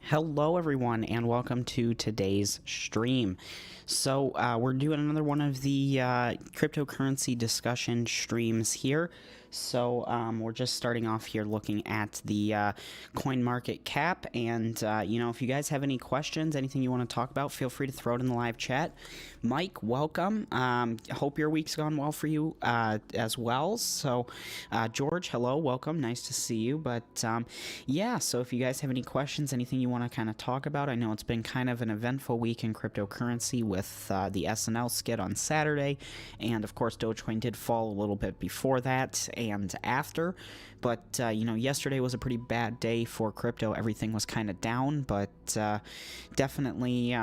Hello, everyone, and welcome to today's stream. We're doing another one of the cryptocurrency discussion streams here. We're just starting off here looking at the coin market cap. And, if you guys have any questions, anything you want to talk about, feel free to throw it in the live chat. Mike, welcome. Hope your week's gone well for you as well. George, hello, welcome. Nice to see you. So if you guys have any questions, anything you want to kind of talk about, I know it's been kind of an eventful week in cryptocurrency with the SNL skit on Saturday, and of course Dogecoin did fall a little bit before that and after, but yesterday was a pretty bad day for crypto. Everything was kind of down, but definitely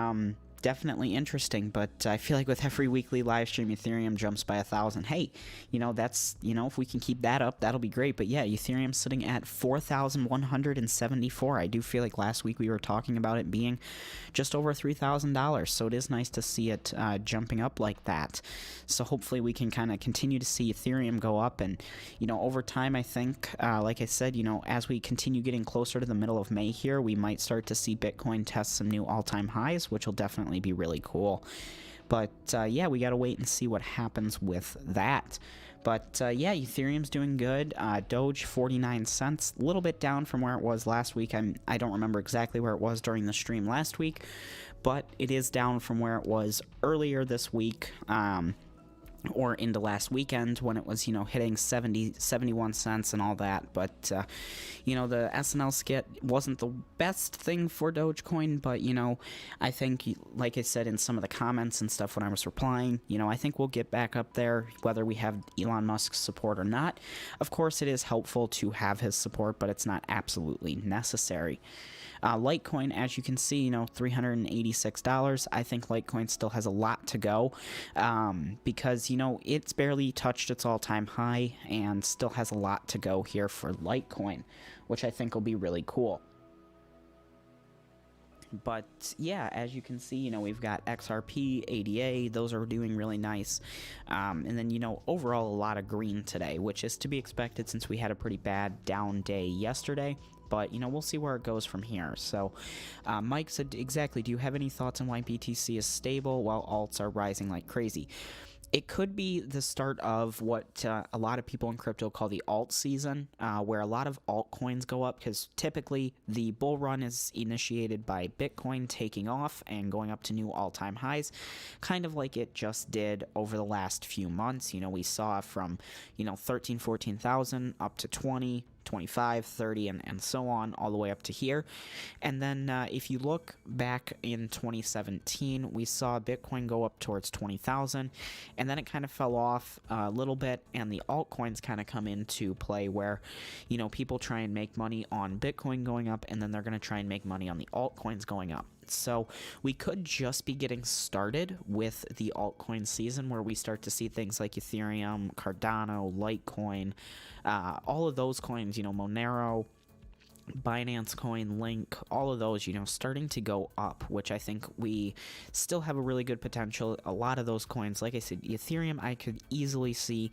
definitely interesting. But I feel like with every weekly live stream, Ethereum jumps by 1,000. Hey, if we can keep that up, that'll be great. But yeah, Ethereum's sitting at 4,174. I do feel like last week we were talking about it being just over $3,000. So it is nice to see it jumping up like that. So hopefully we can kind of continue to see Ethereum go up. And, over time, I think, like I said, as we continue getting closer to the middle of May here, we might start to see Bitcoin test some new all-time highs, which will definitely be really cool. But yeah, we gotta wait and see what happens with that. But yeah, Ethereum's doing good. Doge 49 cents, a little bit down from where it was last week. I don't remember exactly where it was during the stream last week, but it is down from where it was earlier this week. Or into last weekend when it was, hitting 71 cents and all that. But, the SNL skit wasn't the best thing for Dogecoin, but, I think, like I said in some of the comments and stuff when I was replying, I think we'll get back up there whether we have Elon Musk's support or not. Of course, it is helpful to have his support, but it's not absolutely necessary. Litecoin, as you can see, $386. I think Litecoin still has a lot to go because, it's barely touched its all-time high and still has a lot to go here for Litecoin, which I think will be really cool. But yeah, as you can see, we've got XRP, ADA, those are doing really nice. And then, overall a lot of green today, which is to be expected since we had a pretty bad down day yesterday. But, we'll see where it goes from here. So, Mike said, exactly, do you have any thoughts on why BTC is stable while alts are rising like crazy? It could be the start of what a lot of people in crypto call the alt season, where a lot of altcoins go up because typically the bull run is initiated by Bitcoin taking off and going up to new all-time highs, kind of like it just did over the last few months. We saw from, 13, 14,000 up to 20, 25, 30, and so on, all the way up to here. And then if you look back in 2017, we saw Bitcoin go up towards 20,000, and then it kind of fell off a little bit, and the altcoins kind of come into play where, people try and make money on Bitcoin going up, and then they're going to try and make money on the altcoins going up. So we could just be getting started with the altcoin season where we start to see things like Ethereum, Cardano, Litecoin, all of those coins, Monero, Binance Coin, Link, all of those, starting to go up, which I think we still have a really good potential. A lot of those coins, like I said, Ethereum, I could easily see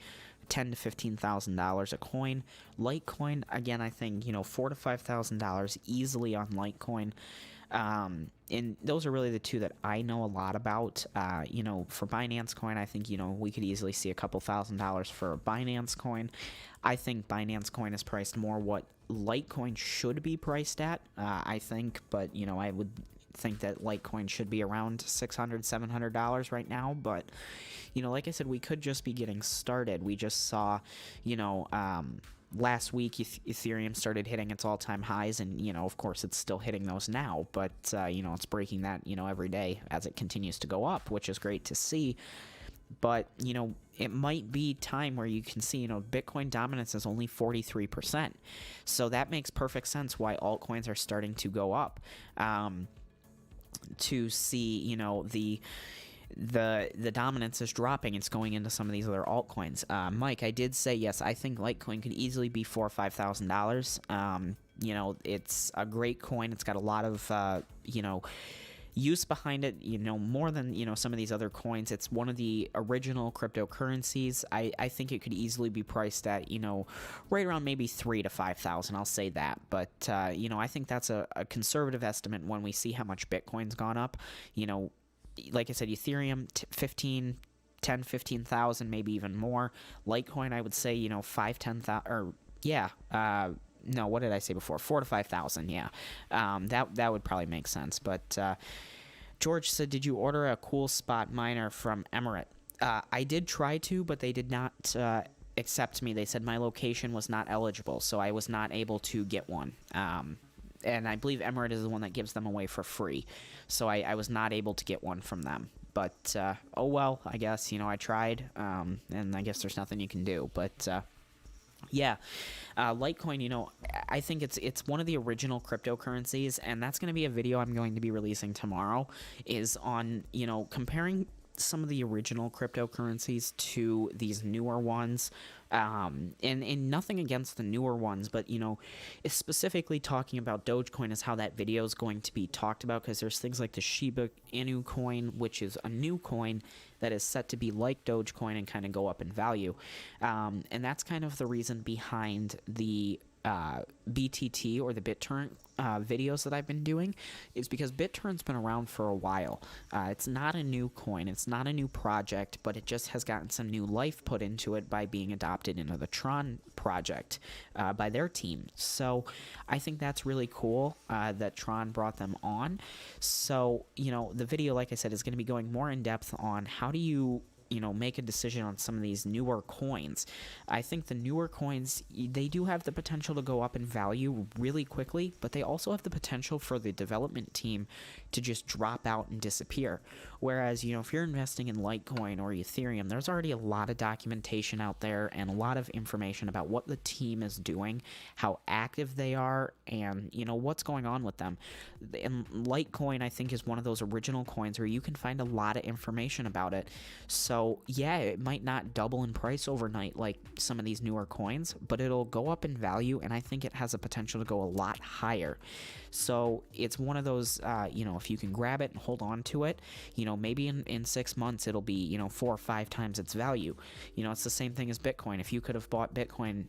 $10,000 to $15,000 a coin. Litecoin, again, I think, $4,000 to $5,000 easily on Litecoin. And those are really the two that I know a lot about. For Binance Coin, I think, we could easily see a couple $1,000s for a Binance Coin. I think Binance Coin is priced more what Litecoin should be priced at, I think, but, I would think that Litecoin should be around $600, $700 right now, but, like I said, we could just be getting started. We just saw, last week Ethereum started hitting its all-time highs, and of course it's still hitting those now, but it's breaking that every day as it continues to go up, which is great to see. But it might be time where you can see Bitcoin dominance is only 43%, so that makes perfect sense why altcoins are starting to go up, to see the dominance is dropping. It's going into some of these other altcoins. Mike, I did say, yes, I think Litecoin could easily be $4,000 or $5,000. It's a great coin. It's got a lot of, use behind it, more than, some of these other coins. It's one of the original cryptocurrencies. I think it could easily be priced at, right around maybe 3 to 5,000. I'll say that. But, I think that's a conservative estimate when we see how much Bitcoin's gone up. Like I said, Ethereum, 15,000, maybe even more. Litecoin, I would say, 5, 10,000, or yeah, no, what did I say before? 4 to 5,000, yeah. That would probably make sense. But George said, did you order a cool spot miner from Emirate? I did try to, but they did not accept me. They said my location was not eligible, so I was not able to get one. And I believe Emirate is the one that gives them away for free. So I was not able to get one from them. But, oh well, I guess, I tried, and I guess there's nothing you can do. But, yeah, Litecoin, I think it's one of the original cryptocurrencies, and that's going to be a video I'm going to be releasing tomorrow, is on, comparing some of the original cryptocurrencies to these newer ones, and nothing against the newer ones, but is specifically talking about Dogecoin as how that video is going to be talked about, because there's things like the Shiba Inu coin, which is a new coin that is set to be like Dogecoin and kind of go up in value, and that's kind of the reason behind the BTT, or the BitTorrent videos that I've been doing, is because BitTorrent's been around for a while. It's not a new coin, it's not a new project, but it just has gotten some new life put into it by being adopted into the Tron project by their team. So I think that's really cool that Tron brought them on. So, the video, like I said, is going to be going more in depth on how do you make a decision on some of these newer coins. I think the newer coins, they do have the potential to go up in value really quickly, but they also have the potential for the development team to just drop out and disappear. Whereas, if you're investing in Litecoin or Ethereum, there's already a lot of documentation out there and a lot of information about what the team is doing, how active they are, and, what's going on with them. And Litecoin, I think, is one of those original coins where you can find a lot of information about it. So, yeah, it might not double in price overnight like some of these newer coins, but it'll go up in value, and I think it has a potential to go a lot higher. So it's one of those, if you can grab it and hold on to it, maybe in 6 months it'll be, 4 or 5 times its value. It's the same thing as Bitcoin. If you could have bought Bitcoin,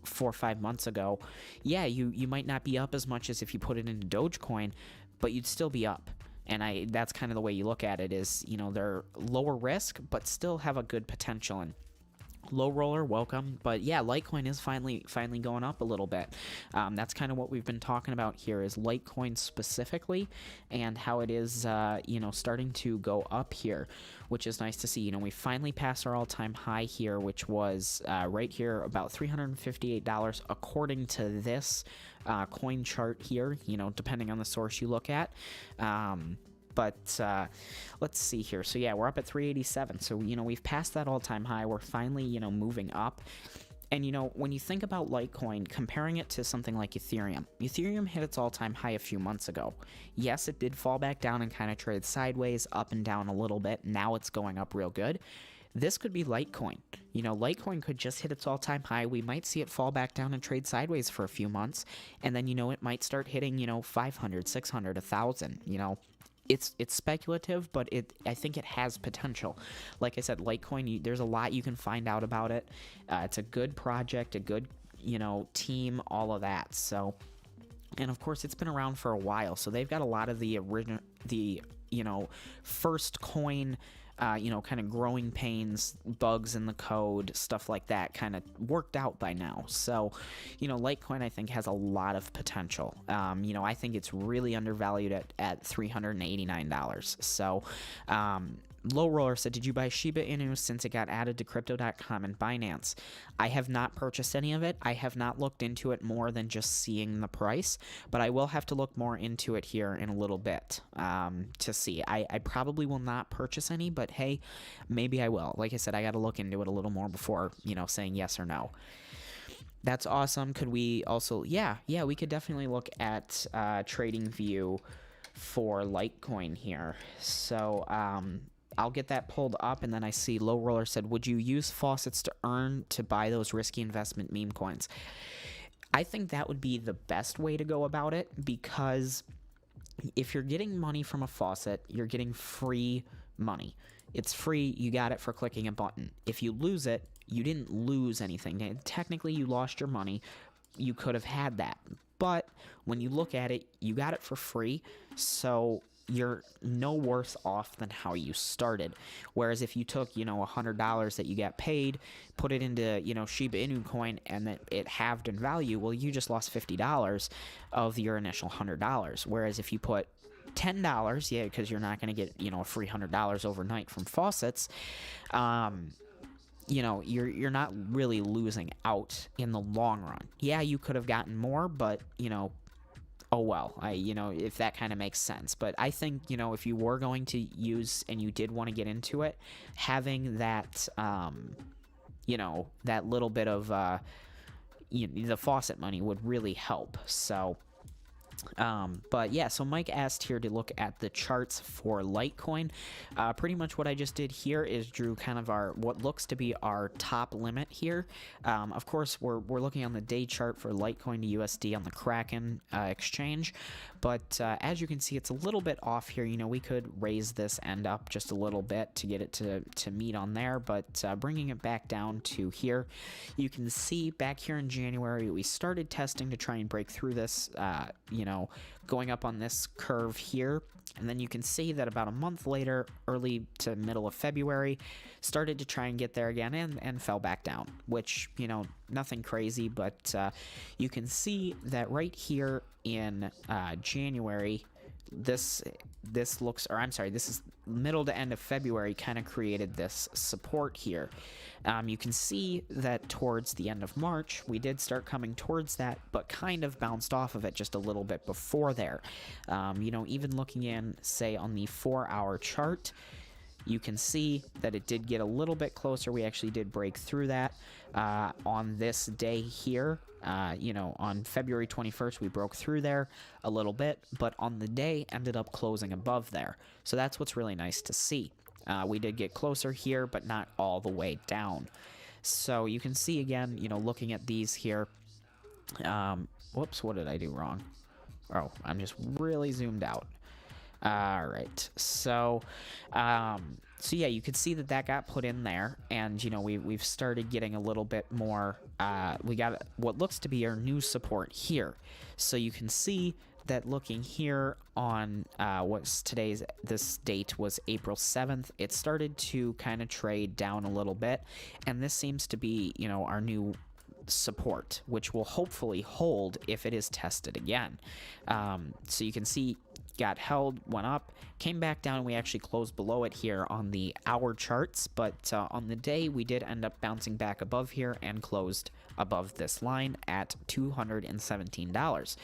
4 or 5 months ago, yeah, you might not be up as much as if you put it into Dogecoin, but you'd still be up. And that's kind of the way you look at it is, they're lower risk, but still have a good potential. And low roller, welcome. But yeah, Litecoin is finally going up a little bit. That's kind of what we've been talking about here, is Litecoin specifically, and how it is, starting to go up here, which is nice to see. We finally passed our all-time high here, which was right here, about $358, according to this coin chart here, depending on the source you look at. But let's see here. So yeah, we're up at 387. So, we've passed that all-time high. We're finally, moving up. And, when you think about Litecoin, comparing it to something like Ethereum, Ethereum hit its all-time high a few months ago. Yes, it did fall back down and kind of trade sideways, up and down a little bit. Now it's going up real good. This could be Litecoin. Litecoin could just hit its all-time high. We might see it fall back down and trade sideways for a few months. And then, it might start hitting, 500, 600, 1,000, It's speculative, but I think it has potential. Like I said, Litecoin, there's a lot you can find out about it. It's a good project, a good, team, all of that. So, and of course, it's been around for a while. So they've got a lot of the original, first coin, kind of growing pains, bugs in the code, stuff like that, kind of worked out by now. So, Litecoin, I think, has a lot of potential. I think it's really undervalued at $389. So, Low Roller said, did you buy Shiba Inu since it got added to Crypto.com and Binance? I have not purchased any of it. I have not looked into it more than just seeing the price, but I will have to look more into it here in a little bit to see. I probably will not purchase any, but hey, maybe I will. Like I said, I got to look into it a little more before, saying yes or no. That's awesome. Could we also, yeah, we could definitely look at TradingView for Litecoin here. So, I'll get that pulled up, and then I see Low Roller said, would you use faucets to earn to buy those risky investment meme coins? I think that would be the best way to go about it, because if you're getting money from a faucet, you're getting free money. It's free, you got it for clicking a button. If you lose it, you didn't lose anything. Technically, you lost your money. You could have had that. But when you look at it, you got it for free, so you're no worse off than how you started. Whereas if you took, $100 that you got paid, put it into, Shiba Inu coin, and that it halved in value, well, you just lost $50 of your initial $100. Whereas if you put $10, yeah, because you're not going to get, a free $100 overnight from faucets, you're not really losing out in the long run. Yeah, you could have gotten more, but, oh well, if that kind of makes sense. But I think, if you were going to use and you did want to get into it, having that, that little bit of, the faucet money would really help. So, but yeah, so Mike asked here to look at the charts for Litecoin. Pretty much what I just did here is drew kind of what looks to be our top limit here. Of course, we're looking on the day chart for Litecoin to USD on the Kraken exchange, but as you can see, it's a little bit off here. We could raise this end up just a little bit to get it to meet on there, but bringing it back down to here, you can see back here in January, we started testing to try and break through this, going up on this curve here. And then you can see that about a month later, early to middle of February, started to try and get there again and fell back down, which, nothing crazy, but you can see that right here in January, this looks, or I'm sorry, this is middle to end of February, kind of created this support here. You can see that towards the end of March, we did start coming towards that, but kind of bounced off of it just a little bit before there. Even looking in, say, on the 4-hour chart, you can see that it did get a little bit closer. We actually did break through that on this day here. On February 21st, we broke through there a little bit, but on the day ended up closing above there. So that's what's really nice to see. We did get closer here, but not all the way down. So you can see again, looking at these here. Whoops, what did I do wrong? Oh, I'm just really zoomed out. All right, so yeah, you could see that got put in there, and we've started getting a little bit more. We got what looks to be our new support here, so you can see that looking here on this date was April 7th. It started to kind of trade down a little bit, and this seems to be our new support, which will hopefully hold if it is tested again. So you can see got held, went up, came back down, and we actually closed below it here on the hour charts, but on the day we did end up bouncing back above here and closed above this line at $217.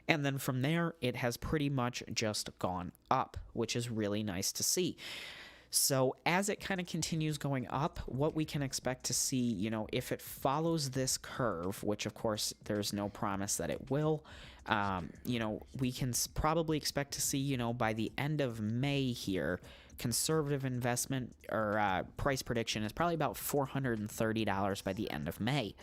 And then from there, it has pretty much just gone up, which is really nice to see. So as it kind of continues going up, what we can expect to see, if it follows this curve, which of course there's no promise that it will, we can probably expect to see, by the end of May here, conservative investment or price prediction is probably about $430 by the end of May.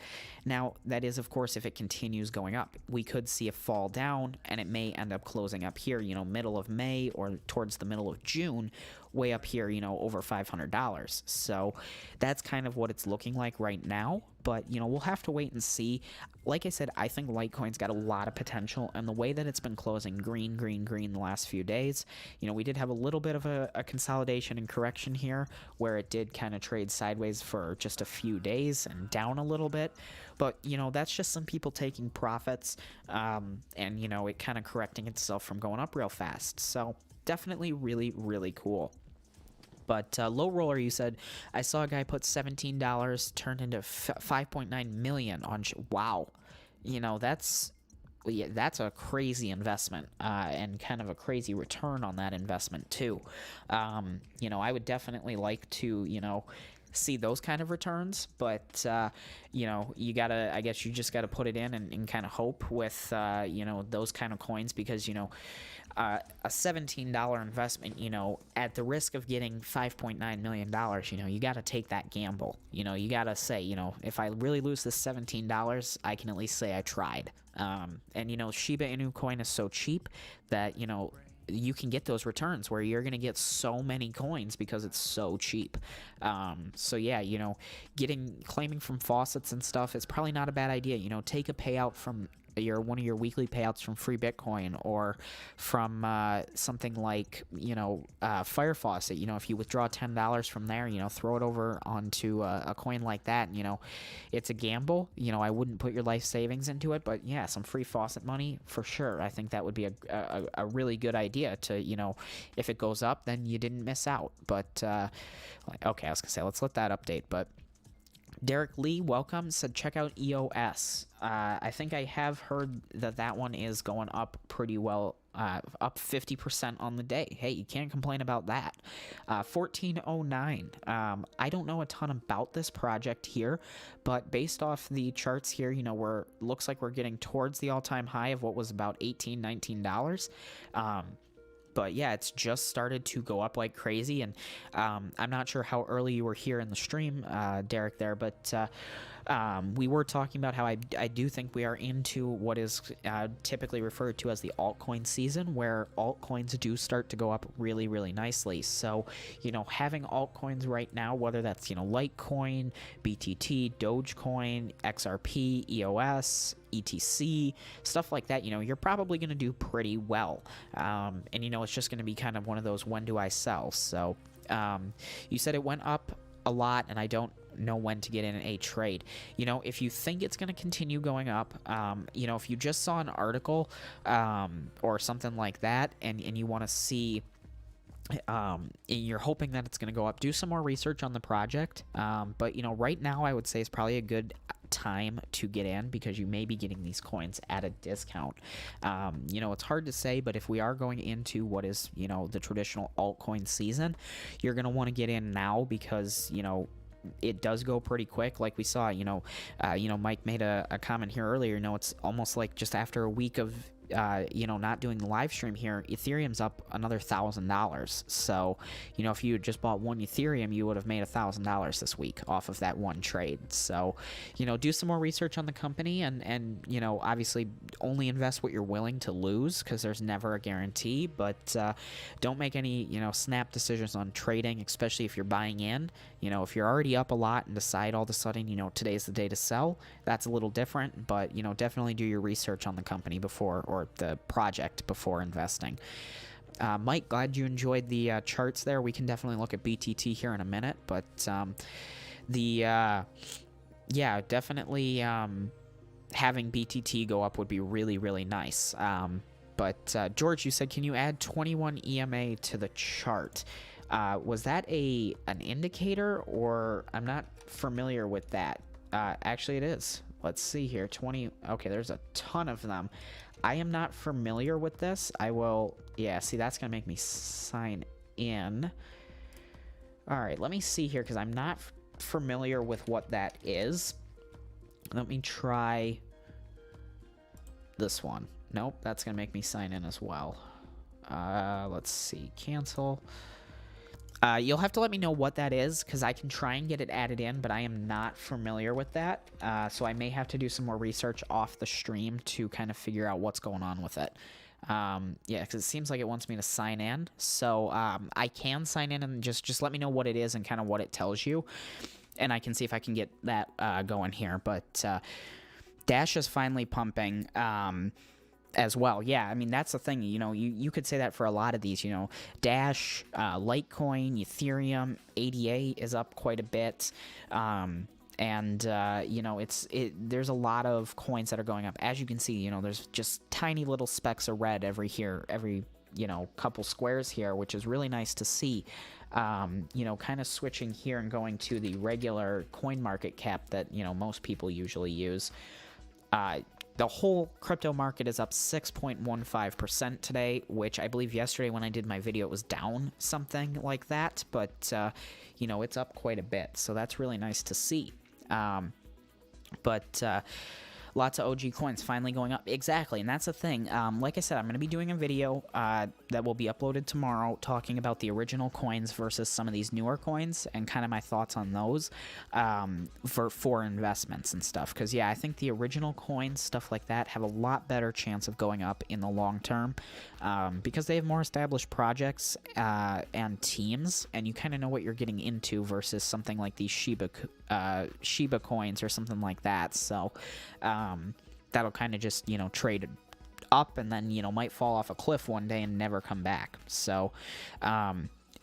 Now, that is, of course, if it continues going up. We could see a fall down, and it may end up closing up here, middle of May or towards the middle of June, way up here, over $500. So that's kind of what it's looking like right now. But, we'll have to wait and see. Like I said, I think Litecoin's got a lot of potential, and the way that it's been closing green the last few days, we did have a little bit of a consolidation and correction here, where it did kind of trade sideways for just a few days and down a little bit. But, that's just some people taking profits, and, it kind of correcting itself from going up real fast. So definitely really, really cool. But low roller, you said, I saw a guy put $17 turned into 5.9 million on. Wow, that's a crazy investment, and kind of a crazy return on that investment too. I would definitely like to see those kind of returns, but you know, I guess you just gotta put it in and kind of hope with you know, those kind of coins, because you know, a $17 investment, you know, at the risk of getting $5.9 million, you know, you got to take that gamble. You know, you got to say, you know, if I really lose this $17, I can at least say I tried. And, you know, Shiba Inu coin is so cheap that, you know, you can get those returns where you're going to get so many coins because it's so cheap. So yeah, you know, claiming from faucets and stuff is probably not a bad idea. You know, take a payout from one of your weekly payouts from Free Bitcoin, or from something like, you know, Fire Faucet. You know, if you withdraw $10 from there, you know, throw it over onto a coin like that. And, you know, it's a gamble. You know, I wouldn't put your life savings into it, but yeah, some free faucet money for sure. I think that would be a really good idea to, you know, if it goes up, then you didn't miss out. But okay, I was gonna say, let's let that update. But Derek Lee, welcome, said check out EOS. I think I have heard that one is going up pretty well, up 50% on the day. Hey, you can't complain about that. 1409. I don't know a ton about this project here, but based off the charts here, you know, looks like we're getting towards the all-time high of what was about $18, $19. But yeah, it's just started to go up like crazy, and I'm not sure how early you were here in the stream, Derek, there, but we were talking about how I do think we are into what is typically referred to as the altcoin season, where altcoins do start to go up really, really nicely. So, you know, having altcoins right now, whether that's, you know, Litecoin, BTT, Dogecoin, XRP, EOS, ETC, stuff like that, you know, you're probably going to do pretty well. And, you know, it's just going to be kind of one of those, when do I sell? So you said it went up a lot, and I don't know when to get in a trade. You know, if you think it's going to continue going up, you know, if you just saw an article or something like that, and you want to see, you're hoping that it's going to go up, do some more research on the project. But, you know, right now I would say it's probably a good time to get in, because you may be getting these coins at a discount. You know, it's hard to say, but if we are going into what is, you know, the traditional altcoin season, you're going to want to get in now, because, you know, it does go pretty quick. Like we saw, you know, Mike made a comment here earlier. You know, it's almost like just after a week of you know, not doing the live stream here, Ethereum's up another $1,000. So, you know, if you had just bought one Ethereum, you would have made $1,000 this week off of that one trade. So, you know, do some more research on the company, and you know, obviously only invest what you're willing to lose, because there's never a guarantee. But don't make any, you know, snap decisions on trading, especially if you're buying in. You know, if you're already up a lot and decide all of a sudden, you know, today's the day to sell, that's a little different. But, you know, definitely do your research on the company before, or the project before investing. Mike, glad you enjoyed the charts there. We can definitely look at BTT here in a minute, but yeah, definitely having BTT go up would be really, really nice. But George, you said, can you add 21 EMA to the chart? Was that an indicator, or I'm not familiar with that? Actually, it is. Let's see here. 20. Okay, there's a ton of them. I am not familiar with this. I will. Yeah, see, that's going to make me sign in. All right, let me see here, because I'm not familiar with what that is. Let me try this one. Nope, that's going to make me sign in as well. Let's see. Cancel. You'll have to let me know what that is, because I can try and get it added in, but I am not familiar with that. So I may have to do some more research off the stream to kind of figure out what's going on with it. Yeah, because it seems like it wants me to sign in. So I can sign in, and just let me know what it is and kind of what it tells you. And I can see if I can get that going here. But Dash is finally pumping. As well. Yeah, I mean, that's the thing, you know, you could say that for a lot of these, you know, Dash, Litecoin, Ethereum, ADA is up quite a bit, and you know, there's a lot of coins that are going up. As you can see, you know, there's just tiny little specks of red every, you know, couple squares here, which is really nice to see. You know, kind of switching here and going to the regular coin market cap that, you know, most people usually use. The whole crypto market is up 6.15% today, which I believe yesterday when I did my video it was down something like that, but you know, it's up quite a bit, so that's really nice to see. But lots of OG coins finally going up. Exactly, and that's the thing. Like I said, I'm going to be doing a video that will be uploaded tomorrow talking about the original coins versus some of these newer coins and kind of my thoughts on those for investments and stuff. Because, yeah, I think the original coins, stuff like that, have a lot better chance of going up in the long term because they have more established projects and teams, and you kind of know what you're getting into versus something like these Shiba coins or something like that. So that'll kind of just, you know, trade up and then, you know, might fall off a cliff one day and never come back. So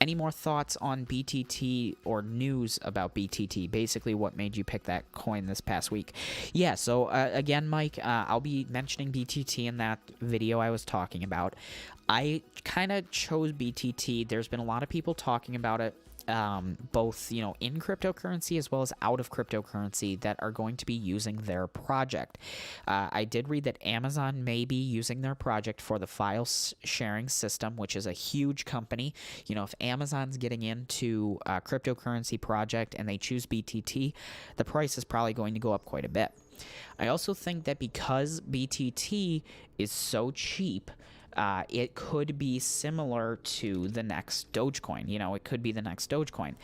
any more thoughts on BTT or news about BTT? Basically, what made you pick that coin this past week? Yeah, so again, Mike, I'll be mentioning BTT in that video I was talking about. I kind of chose BTT. There's been a lot of people talking about it. Both, you know, in cryptocurrency as well as out of cryptocurrency that are going to be using their project. I did read that Amazon may be using their project for the file sharing system, which is a huge company. You know, if Amazon's getting into a cryptocurrency project and they choose BTT, the price is probably going to go up quite a bit. I also think that because BTT is so cheap, it could be similar to the next Dogecoin. You know, it could be the next Dogecoin.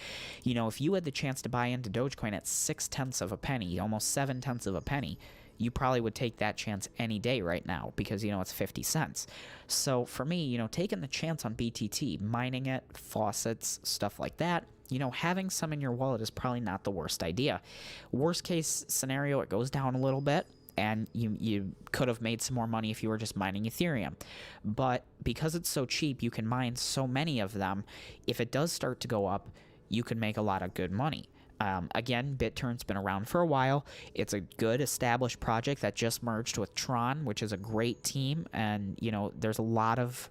You know, if you had the chance to buy into Dogecoin at 0.6 of a penny, almost 0.7 of a penny, you probably would take that chance any day right now because, you know, it's 50 cents. So for me, you know, taking the chance on BTT, mining it, faucets, stuff like that, you know, having some in your wallet is probably not the worst idea. Worst case scenario, it goes down a little bit, and you could have made some more money if you were just mining Ethereum. But because it's so cheap, you can mine so many of them. If it does start to go up, you can make a lot of good money. Again, BitTorrent's been around for a while. It's a good established project that just merged with Tron, which is a great team. And, you know, there's a lot of,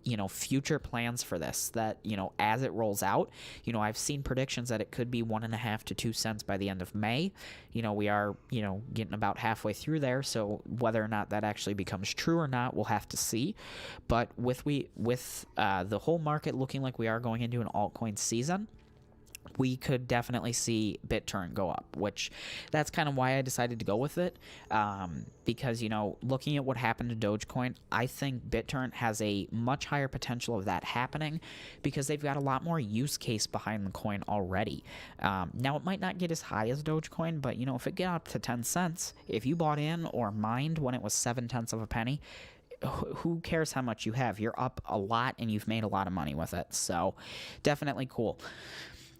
you know, future plans for this that, you know, as it rolls out, you know, I've seen predictions that it could be 1.5 to 2 cents by the end of May. You know, we are, you know, getting about halfway through there. So whether or not that actually becomes true or not, we'll have to see. But with the whole market looking like we are going into an altcoin season, we could definitely see BitTorrent go up, which that's kind of why I decided to go with it. Because, you know, looking at what happened to Dogecoin, I think BitTorrent has a much higher potential of that happening because they've got a lot more use case behind the coin already. Now, it might not get as high as Dogecoin, but, you know, if it got up to 10 cents, if you bought in or mined when it was 0.7 of a penny, who cares how much you have? You're up a lot and you've made a lot of money with it. So definitely cool.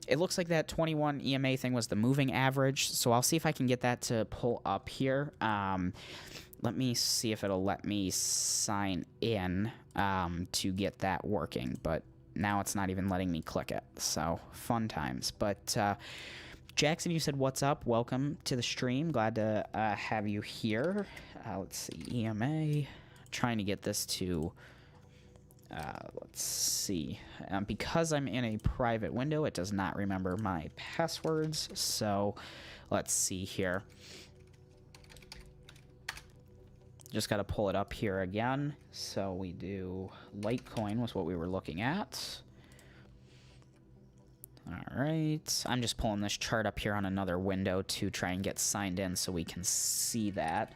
It looks like that 21 EMA thing was the moving average, so I'll see if I can get that to pull up here. Let me see if it'll let me sign in to get that working, but now it's not even letting me click it, so fun times. But Jackson, you said, what's up? Welcome to the stream. Glad to have you here. Let's see, EMA. Trying to get this to... let's see. Because I'm in a private window, it does not remember my passwords. So let's see here. Just got to pull it up here again. So we do Litecoin was what we were looking at. All right. I'm just pulling this chart up here on another window to try and get signed in so we can see that.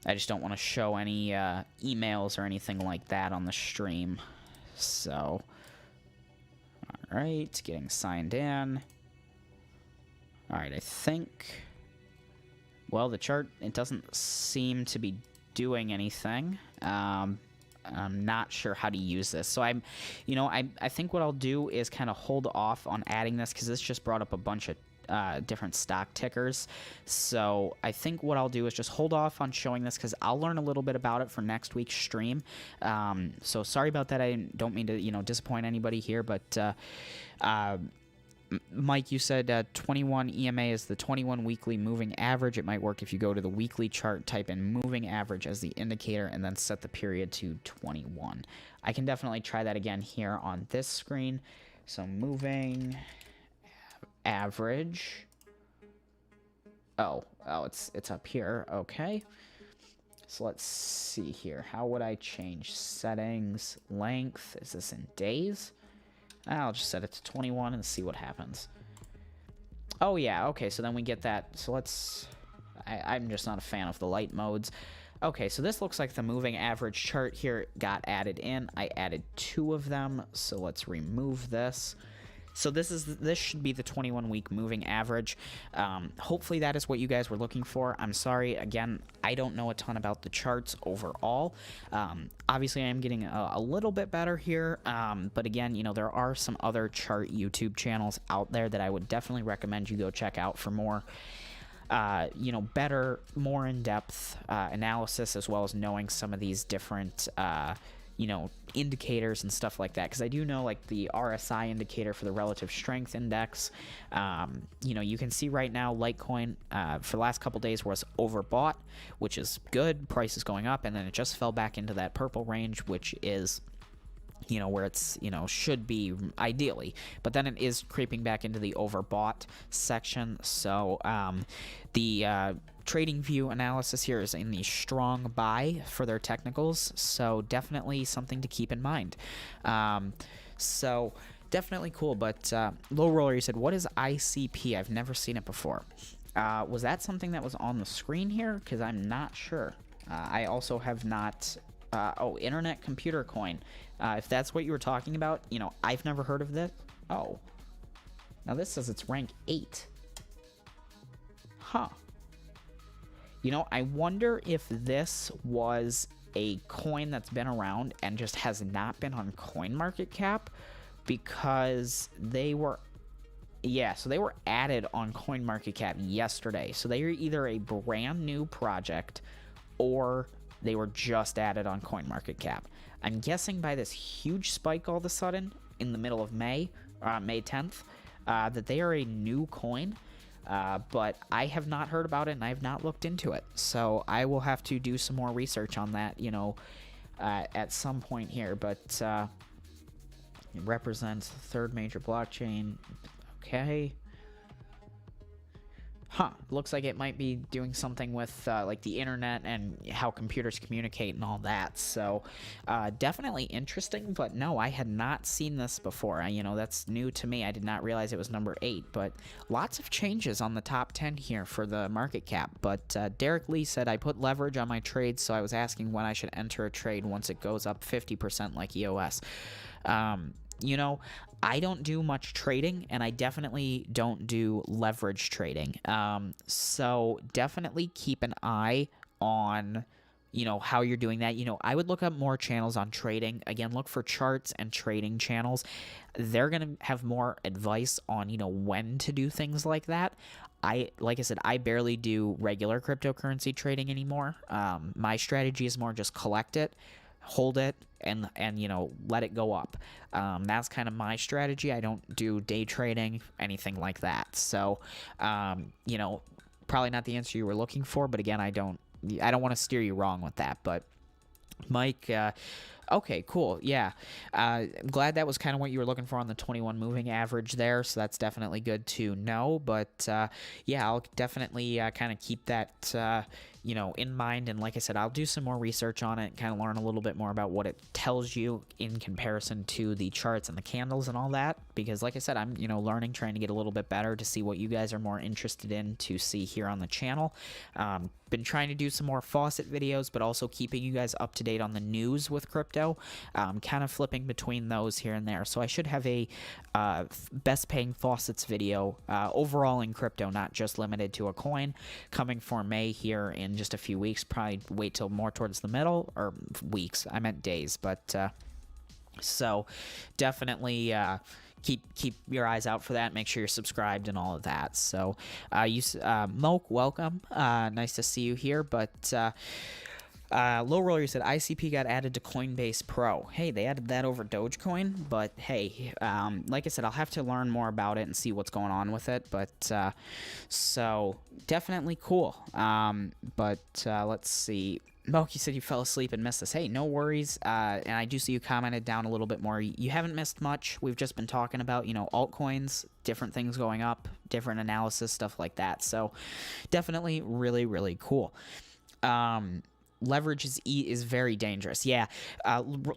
I just don't want to show any emails or anything like that on the stream. So, all right, getting signed in. All right, I think, well, the chart, it doesn't seem to be doing anything. I'm not sure how to use this. So I think what I'll do is kind of hold off on adding this because this just brought up a bunch of different stock tickers. So I think what I'll do is just hold off on showing this because I'll learn a little bit about it for next week's stream. So sorry about that. I don't mean to, you know, disappoint anybody here, but Mike, you said 21 EMA is the 21 weekly moving average. It might work if you go to the weekly chart, type in moving average as the indicator, and then set the period to 21. I can definitely try that again here on this screen. So moving average. Oh, it's up here. Okay. So let's see here. How would I change settings? Length. Is this in days? I'll just set it to 21 and see what happens. Oh, yeah. Okay, so then we get that. So let's... I'm just not a fan of the light modes. Okay, so this looks like the moving average chart here got added in. I added 2 of them, so let's remove this. So this should be the 21-week moving average. Hopefully that is what you guys were looking for. I'm sorry, again, I don't know a ton about the charts overall. Obviously, I am getting a little bit better here, but again, you know, there are some other chart YouTube channels out there that I would definitely recommend you go check out for more you know, better, more in-depth analysis, as well as knowing some of these different, you know, indicators and stuff like that. Because I do know, like, the RSI indicator for the relative strength index, you know, you can see right now Litecoin for the last couple days was overbought, which is good. Price is going up, and then it just fell back into that purple range, which is, you know, where it's, you know, should be ideally, but then it is creeping back into the overbought section. So the trading view analysis here is in the strong buy for their technicals, so definitely something to keep in mind. So definitely cool. But Low Roller, you said, what is ICP? I've never seen it before. Was that something that was on the screen here? Because I'm not sure. I also have not oh, Internet Computer Coin. If that's what you were talking about, you know, I've never heard of this. Oh. Now this says it's rank 8. Huh. You know, I wonder if this was a coin that's been around and just has not been on CoinMarketCap, because they were... Yeah, so they were added on CoinMarketCap yesterday. So they are either a brand new project or they were just added on CoinMarketCap. I'm guessing by this huge spike all of a sudden in the middle of May, May 10th, that they are a new coin, but I have not heard about it and I have not looked into it. So I will have to do some more research on that, you know, at some point here. But it represents the third major blockchain. Okay. Huh, looks like it might be doing something with like the internet and how computers communicate and all that. So definitely interesting, but no, I had not seen this before. You know, that's new to me. I did not realize it was number 8, but lots of changes on the top 10 here for the market cap. But Derek Lee said, I put leverage on my trades, so I was asking when I should enter a trade once it goes up 50% like EOS. You know, I don't do much trading, and I definitely don't do leverage trading. So definitely keep an eye on, you know, how you're doing that. You know, I would look up more channels on trading. Again, look for charts and trading channels. They're going to have more advice on, you know, when to do things like that. Like I said, I barely do regular cryptocurrency trading anymore. My strategy is more just collect it, hold it, and you know, let it go up. That's kind of my strategy. I don't do day trading, anything like that. So you know, probably not the answer you were looking for, but again, I don't want to steer you wrong with that. But Mike, okay, cool. Yeah. I'm glad that was kind of what you were looking for on the 21 moving average there. So that's definitely good to know. But yeah, I'll definitely kind of keep that, you know, in mind. And like I said, I'll do some more research on it, kind of learn a little bit more about what it tells you in comparison to the charts and the candles and all that. Because like I said, I'm, you know, learning, trying to get a little bit better to see what you guys are more interested in to see here on the channel. Been trying to do some more faucet videos, but also keeping you guys up to date on the news with crypto. Kind of flipping between those here and there. So I should have a best paying faucets video overall in crypto, not just limited to a coin, coming for May here in just a few weeks. Probably wait till more towards the middle, or weeks. I meant days, but so definitely keep your eyes out for that. Make sure you're subscribed and all of that. So Moke, welcome. Nice to see you here. But Low Roller said ICP got added to Coinbase Pro. Hey, they added that over Dogecoin, but hey, like I said, I'll have to learn more about it and see what's going on with it. But so definitely cool. But let's see. Moki said you fell asleep and missed this. Hey, no worries. And I do see you commented down a little bit more. You haven't missed much. We've just been talking about, altcoins, different things going up, different analysis, stuff like that. So definitely really, really cool. Leverage is very dangerous. Yeah,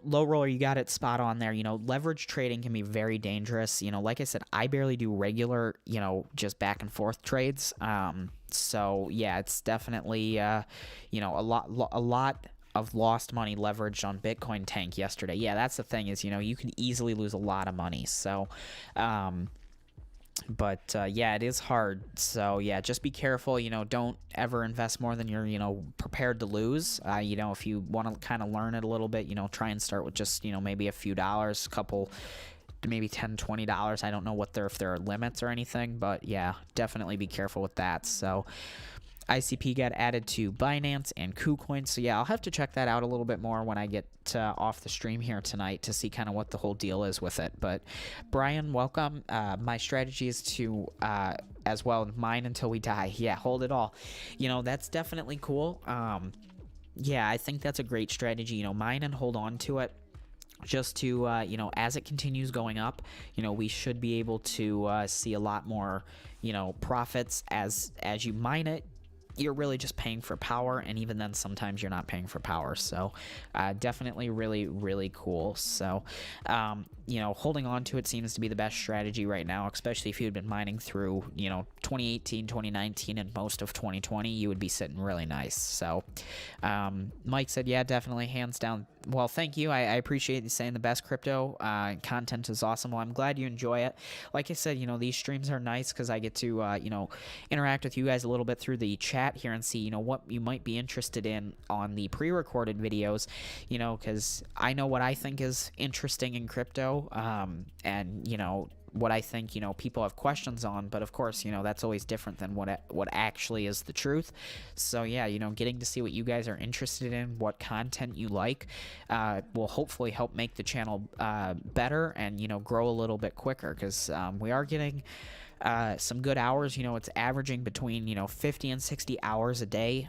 low roller, you got it spot on there. Leverage trading can be very dangerous. Like I said, I barely do regular, just back and forth trades. So yeah, it's definitely, a lot of lost money leveraged on Bitcoin tank yesterday. Yeah, that's the thing is, you can easily lose a lot of money. So, but yeah, it is hard. So yeah, just be careful. Don't ever invest more than you're prepared to lose. If you want to kind of learn it a little bit, try and start with just maybe a few dollars, couple, maybe $10-$20. I don't know if there are limits or anything, but yeah, definitely be careful with that. So ICP got added to Binance and KuCoin. So yeah, I'll have to check that out a little bit more when I get off the stream here tonight to see kind of what the whole deal is with it. But Brian, welcome. My strategy is to as well mine until we die. Yeah, hold it all. That's definitely cool. Yeah, I think that's a great strategy. Mine and hold on to it. Just to, as it continues going up, we should be able to see a lot more, profits as you mine it. You're really just paying for power, and even then sometimes you're not paying for power. So definitely really, really cool. So holding on to it seems to be the best strategy right now, especially if you'd been mining through 2018, 2019, and most of 2020. You would be sitting really nice. So Mike said, yeah, definitely, hands down. Well, thank you. I appreciate you saying the best crypto content is awesome. Well, I'm glad you enjoy it. Like I said, these streams are nice because I get to interact with you guys a little bit through the chat here and see what you might be interested in on the pre-recorded videos, because I know what I think is interesting in crypto, and what I think people have questions on, but of course that's always different than what actually is the truth. So yeah, getting to see what you guys are interested in, what content you like, will hopefully help make the channel better and grow a little bit quicker, because we are getting some good hours. It's averaging between 50 and 60 hours a day,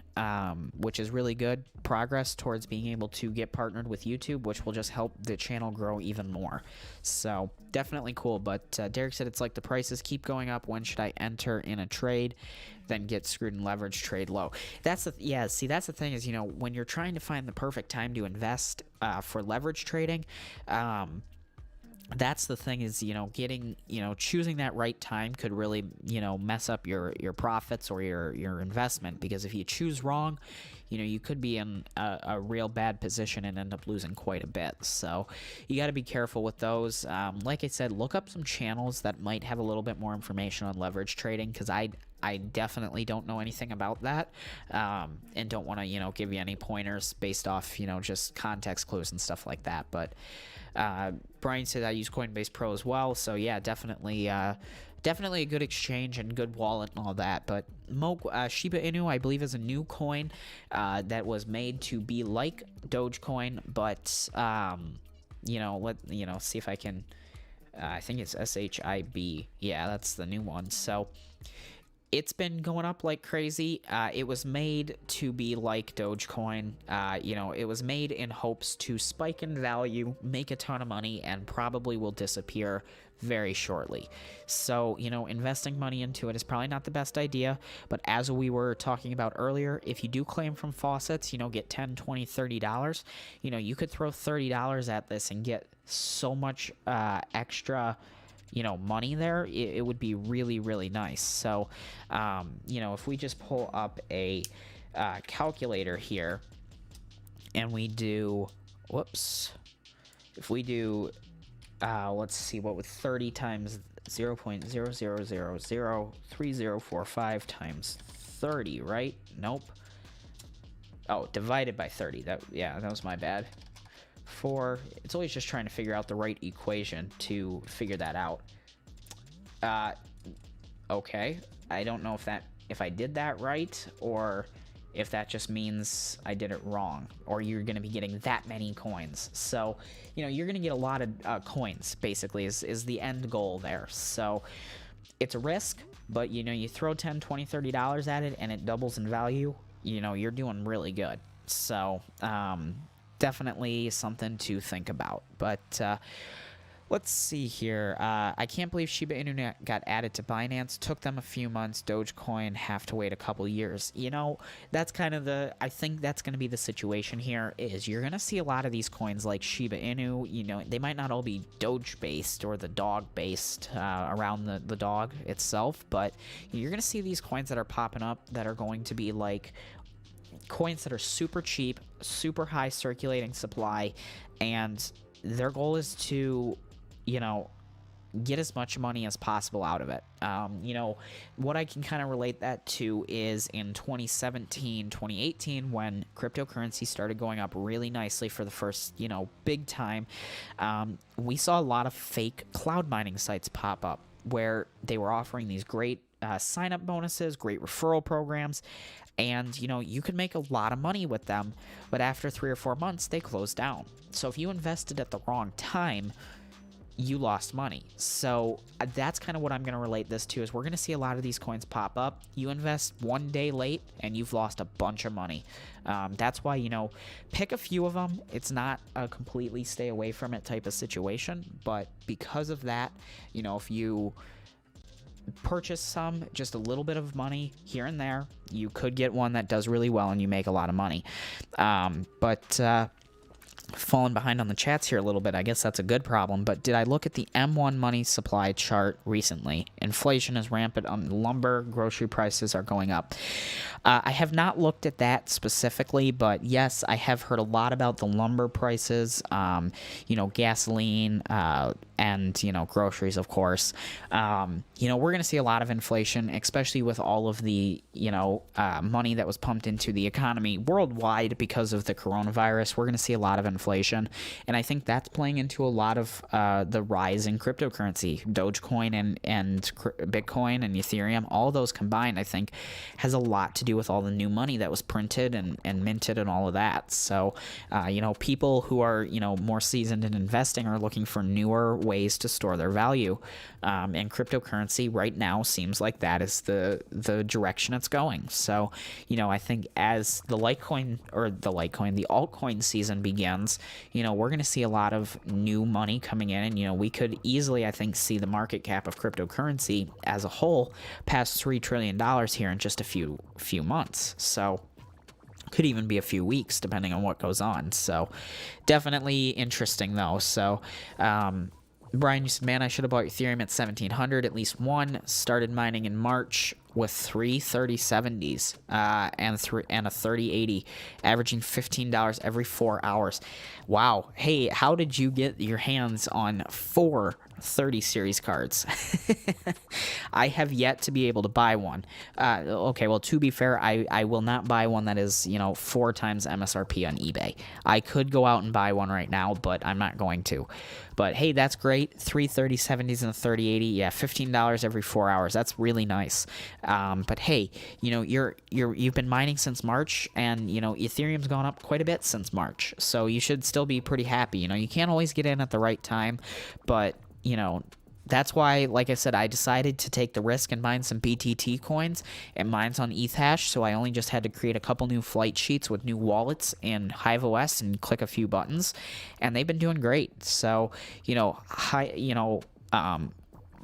which is really good progress towards being able to get partnered with YouTube, which will just help the channel grow even more. So definitely cool. But Derek said it's like the prices keep going up. When should I enter in a trade, then get screwed and leverage trade low? That's the thing is, when you're trying to find the perfect time to invest for leverage trading, that's the thing is, getting, choosing that right time could really, mess up your profits or your investment, because if you choose wrong, you could be in a real bad position and end up losing quite a bit. So you got to be careful with those. Like I said, look up some channels that might have a little bit more information on leverage trading, because I definitely don't know anything about that, and don't want to, give you any pointers based off, just context clues and stuff like that. But Brian said I use Coinbase Pro as well, so yeah, definitely a good exchange and good wallet and all that. But Shiba Inu, I believe, is a new coin that was made to be like Dogecoin, but see if I can. I think it's SHIB. Yeah, that's the new one. So it's been going up like crazy. It was made to be like Dogecoin. It was made in hopes to spike in value, make a ton of money, and probably will disappear very shortly. So, investing money into it is probably not the best idea. But as we were talking about earlier, if you do claim from faucets, get $10, $20, $30, you could throw $30 at this and get so much extra money there. It would be really, really nice. So if we just pull up a calculator here and we do, if we do let's see, what would 30 times 0.00003045 times 30, right? Nope. Oh, divided by 30. That was my bad. It's always just trying to figure out the right equation to figure that out. Okay, I don't know if I did that right, or if that just means I did it wrong, or you're going to be getting that many coins. So, you're going to get a lot of coins, basically, is the end goal there. So it's a risk, but, you throw $10, $20, $30 at it and it doubles in value, you're doing really good. So definitely something to think about. But let's see here. I can't believe Shiba Inu got added to Binance. Took them a few months. Dogecoin have to wait a couple years. That's kind of I think that's going to be the situation here. Is you're going to see a lot of these coins like Shiba Inu. They might not all be Doge based or the dog based around the dog itself, but you're going to see these coins that are popping up that are going to be like coins that are super cheap, super high circulating supply, and their goal is to, get as much money as possible out of it. What I can kind of relate that to is in 2017, 2018, when cryptocurrency started going up really nicely for the first, big time, we saw a lot of fake cloud mining sites pop up where they were offering these great sign-up bonuses, great referral programs, and you could make a lot of money with them, but after 3 or 4 months they closed down. So if you invested at the wrong time, you lost money. So that's kind of what I'm going to relate this to, is we're going to see a lot of these coins pop up. You invest one day late and you've lost a bunch of money. That's why, pick a few of them. It's not a completely stay away from it type of situation, but because of that, if you purchase some, just a little bit of money here and there, you could get one that does really well and you make a lot of money. But falling behind on the chats here a little bit, I guess that's a good problem. But did I look at the M1 money supply chart recently? Inflation is rampant on lumber, grocery prices are going up. I have not looked at that specifically, but yes, I have heard a lot about the lumber prices, gasoline, and, groceries, of course. We're going to see a lot of inflation, especially with all of the, money that was pumped into the economy worldwide because of the coronavirus. We're going to see a lot of inflation, and I think that's playing into a lot of the rise in cryptocurrency. Dogecoin and Bitcoin and Ethereum, all those combined, I think, has a lot to do with all the new money that was printed and minted and all of that. So, people who are, more seasoned in investing are looking for newer ways to store their value. And cryptocurrency right now seems like that is the direction it's going. So, I think as the altcoin season begins, we're going to see a lot of new money coming in. And, we could easily, I think, see the market cap of cryptocurrency as a whole pass $3 trillion here in just a few months. So could even be a few weeks depending on what goes on. So definitely interesting though. So Brian, you said, man, I should have bought Ethereum at 1700, at least one. Started mining in March with 3 3070s and a 3080, averaging $15 every 4 hours. Wow. Hey, how did you get your hands on 4 30 series cards? I have yet to be able to buy one. Okay, well, to be fair, I will not buy one that is, 4 times MSRP on eBay. I could go out and buy one right now, but I'm not going to. But hey, that's great. 3 3070s and a 3080. Yeah, $15 every 4 hours. That's really nice. But hey, you've been mining since March, and Ethereum's gone up quite a bit since March. So you should still be pretty happy. You can't always get in at the right time, but that's why, like I said, I decided to take the risk and mine some BTT coins, and mine's on ETH, so I only just had to create a couple new flight sheets with new wallets in HiveOS and click a few buttons, and they've been doing great. So,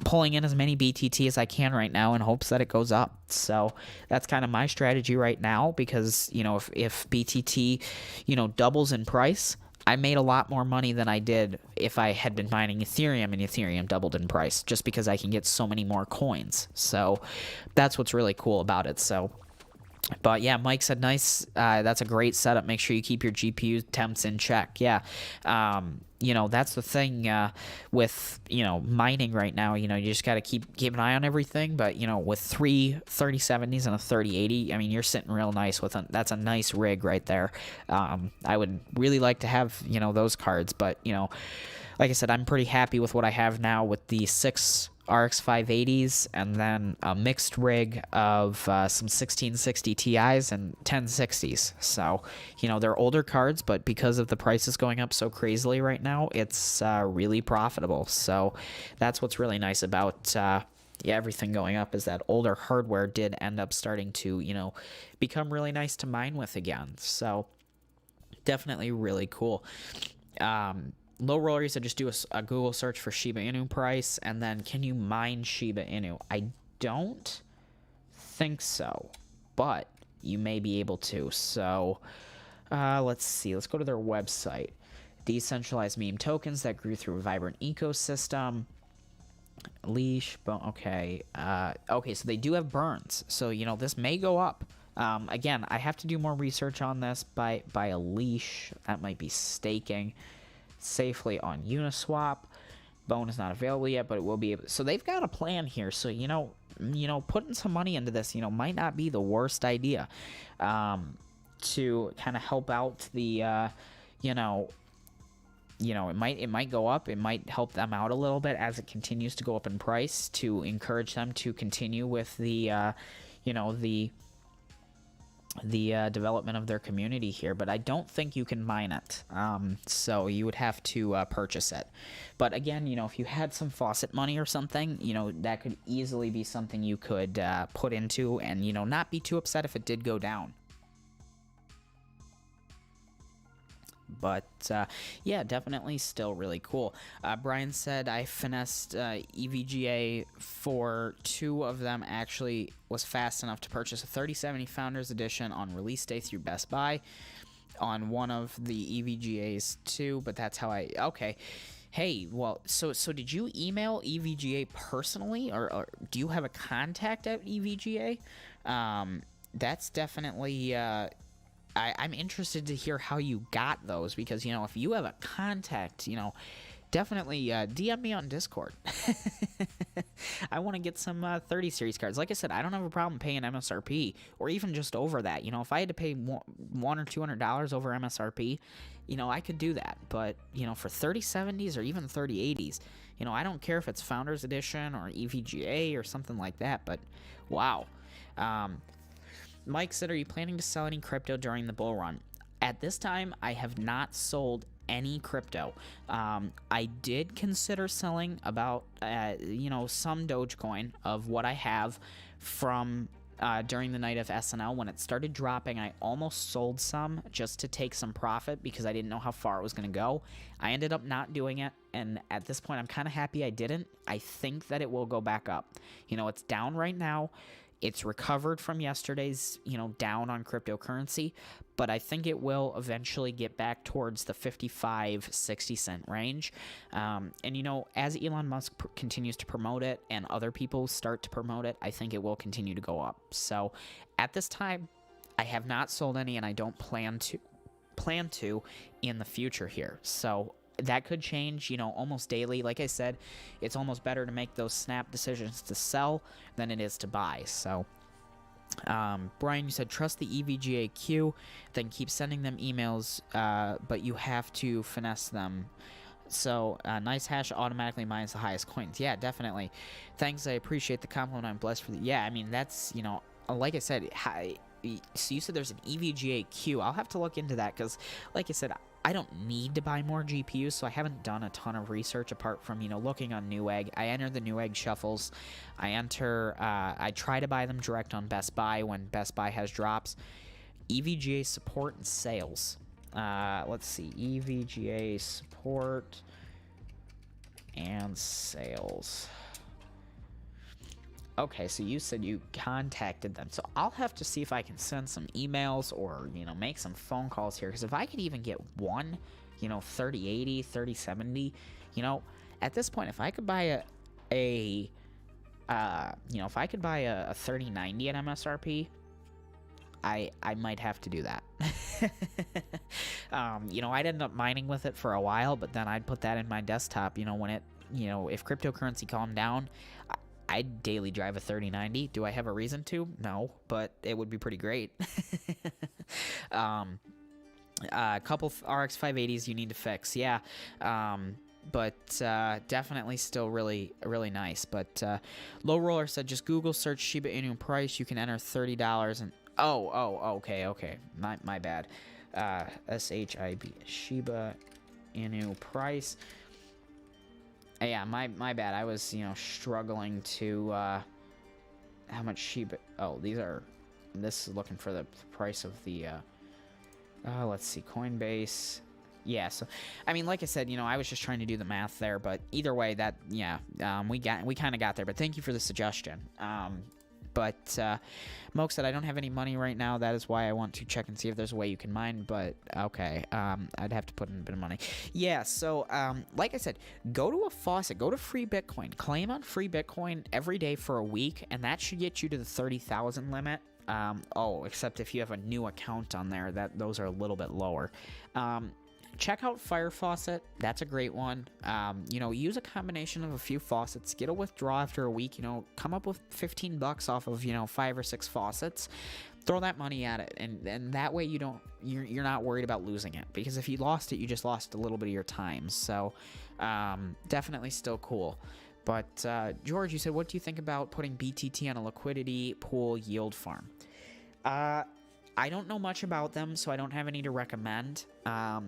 pulling in as many BTT as I can right now in hopes that it goes up. So that's kind of my strategy right now, because, if BTT, doubles in price, I made a lot more money than I did if I had been mining Ethereum and Ethereum doubled in price, just because I can get so many more coins. So that's what's really cool about it. So, but yeah, Mike said, nice. That's a great setup. Make sure you keep your GPU temps in check. Yeah. That's the thing with, mining right now. You just got to keep an eye on everything. But, with 3 3070s and a 3080, I mean, you're sitting real nice with that's a nice rig right there. I would really like to have, those cards. But, like I said, I'm pretty happy with what I have now with the 6 RX 580s and then a mixed rig of some 1660 Ti's and 1060s. So, they're older cards, but because of the prices going up so crazily right now, it's really profitable. So that's what's really nice about everything going up, is that older hardware did end up starting to, become really nice to mine with again. So Definitely really cool. Low roller, you said just do a Google search for Shiba Inu price, and then can you mine Shiba Inu? I don't think so, but you may be able to. So let's see. Let's go to their website. Decentralized meme tokens that grew through a vibrant ecosystem. Leash, okay. Okay, so they do have burns. So, this may go up. Again, I have to do more research on this by a leash. That might be staking safely on Uniswap. Bone is not available yet, but it will be able. So they've got a plan here. So, putting some money into this, might not be the worst idea. To kind of help out the, it might go up. It might help them out a little bit as it continues to go up in price to encourage them to continue with the development of their community here. But I don't think you can mine it. So you would have to purchase it. But again, if you had some faucet money or something, that could easily be something you could put into and, not be too upset if it did go down. But yeah, definitely still really cool. Brian said I finessed EVGA for 2 of them. Actually was fast enough to purchase a 3070 Founders Edition on release day through Best Buy on one of the EVGAs too, but that's how I... Okay. Hey, well, so did you email EVGA personally, or do you have a contact at EVGA? That's definitely... I'm interested to hear how you got those, because, if you have a contact, definitely DM me on Discord. I want to get some 30 series cards. Like I said, I don't have a problem paying MSRP or even just over that. If I had to pay $100 or $200 over MSRP, I could do that. But, for 3070s or even 3080s, I don't care if it's Founders Edition or EVGA or something like that. But, wow. Mike said, are you planning to sell any crypto during the bull run? At this time, I have not sold any crypto. I did consider selling about, some Dogecoin of what I have from during the night of SNL. When it started dropping, I almost sold some just to take some profit because I didn't know how far it was going to go. I ended up not doing it, and at this point, I'm kind of happy I didn't. I think that it will go back up. It's down right now. It's recovered from yesterday's, down on cryptocurrency, but I think it will eventually get back towards the 55-60 cent range. And, as Elon Musk continues to promote it and other people start to promote it, I think it will continue to go up. So at this time, I have not sold any, and I don't plan to in the future here. So that could change, almost daily. Like I said, it's almost better to make those snap decisions to sell than it is to buy. So, Brian, you said trust the EVGA queue, then keep sending them emails, but you have to finesse them. So, nice hash automatically mines the highest coins. Yeah, definitely. Thanks, I appreciate the compliment. I'm blessed for the... Yeah, I mean, that's, like I said, so you said there's an EVGA queue. I'll have to look into that because, like I said, I don't need to buy more GPUs, so I haven't done a ton of research apart from, looking on Newegg. I enter the Newegg shuffles. I try to buy them direct on Best Buy when Best Buy has drops. EVGA support and sales. Let's see. EVGA support and sales. Okay, so you said you contacted them. So I'll have to see if I can send some emails or, make some phone calls here. Because if I could even get one, 3080, 3070, at this point, if I could buy if I could buy a 3090 at MSRP, I might have to do that. I'd end up mining with it for a while, but then I'd put that in my desktop, when it, if cryptocurrency calmed down, I'd daily drive a 3090. Do I have a reason to? No, but it would be pretty great. A couple RX 580s you need to fix, yeah. But definitely still really, really nice. But Low Roller said just Google search Shiba Inu price. You can enter $30 and... okay. My bad. SHIB, Shiba Inu price. Yeah, my bad. I was, struggling to, how much Shiba... Oh, this is looking for the price of the, Let's see, Coinbase. Yeah, so I mean, like I said, I was just trying to do the math there, but either way, that yeah, we kind of got there. But thank you for the suggestion. But Moke said I don't have any money right now. That is why I want to check and see if there's a way you can mine. But okay, I'd have to put in a bit of money. Yeah, so like I said, go to a faucet, go to Free Bitcoin, claim on Free Bitcoin every day for a week, and that should get you to the 30,000 limit. Except if you have a new account on there, those are a little bit lower. Check out Fire Faucet. That's a great one. Use a combination of a few faucets. Get a withdrawal after a week. Come up with $15 off of 5 or 6 faucets. Throw that money at it, and that way you're not worried about losing it. Because if you lost it, you just lost a little bit of your time. So definitely still cool. But George, you said, what do you think about putting BTT on a liquidity pool yield farm? I don't know much about them, so I don't have any to recommend. I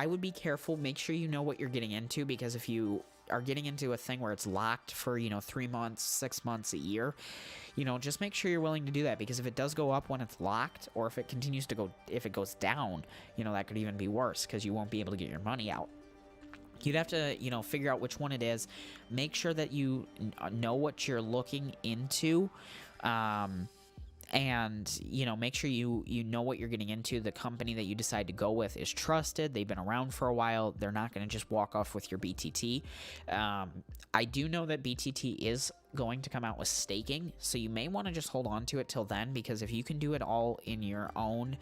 would be careful. Make sure you know what you're getting into, because if you are getting into a thing where it's locked for 3 months, 6 months, a year, just make sure you're willing to do that, because if it does go up when it's locked, or if it continues to go, if it goes down, that could even be worse, because you won't be able to get your money out. You'd have to, figure out which one it is. Make sure that you know what you're looking into. And make sure you know what you're getting into. The company that you decide to go with is trusted. They've been around for a while. They're not going to just walk off with your BTT. I do know that BTT is going to come out with staking, so you may want to just hold on to it till then, because if you can do it all in your own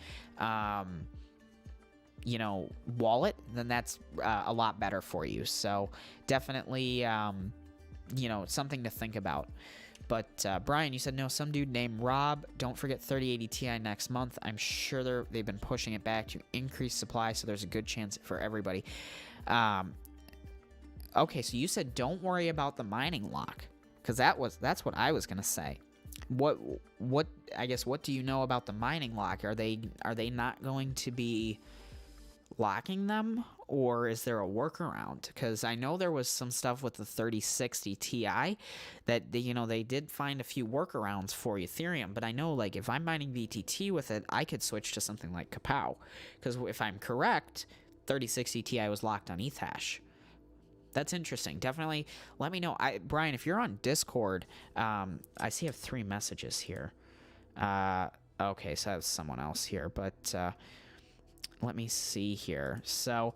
wallet, then that's a lot better for you. So definitely something to think about. But Brian, you said no, some dude named Rob. Don't forget 3080 Ti next month. I'm sure they've been pushing it back to increase supply, so there's a good chance for everybody. Okay, so you said don't worry about the mining lock, because that's what I was gonna say. What do you know about the mining lock? Are they not going to be locking them, or is there a workaround? Because I know there was some stuff with the 3060 Ti that they did find a few workarounds for Ethereum, but I know, like, if I'm mining BTT with it, I could switch to something like Kapow, because if I'm correct, 3060 Ti was locked on Ethash. That's interesting. Definitely let me know. Brian, if you're on Discord, I see I have 3 messages here. Okay, so that's someone else here, but let me see here. So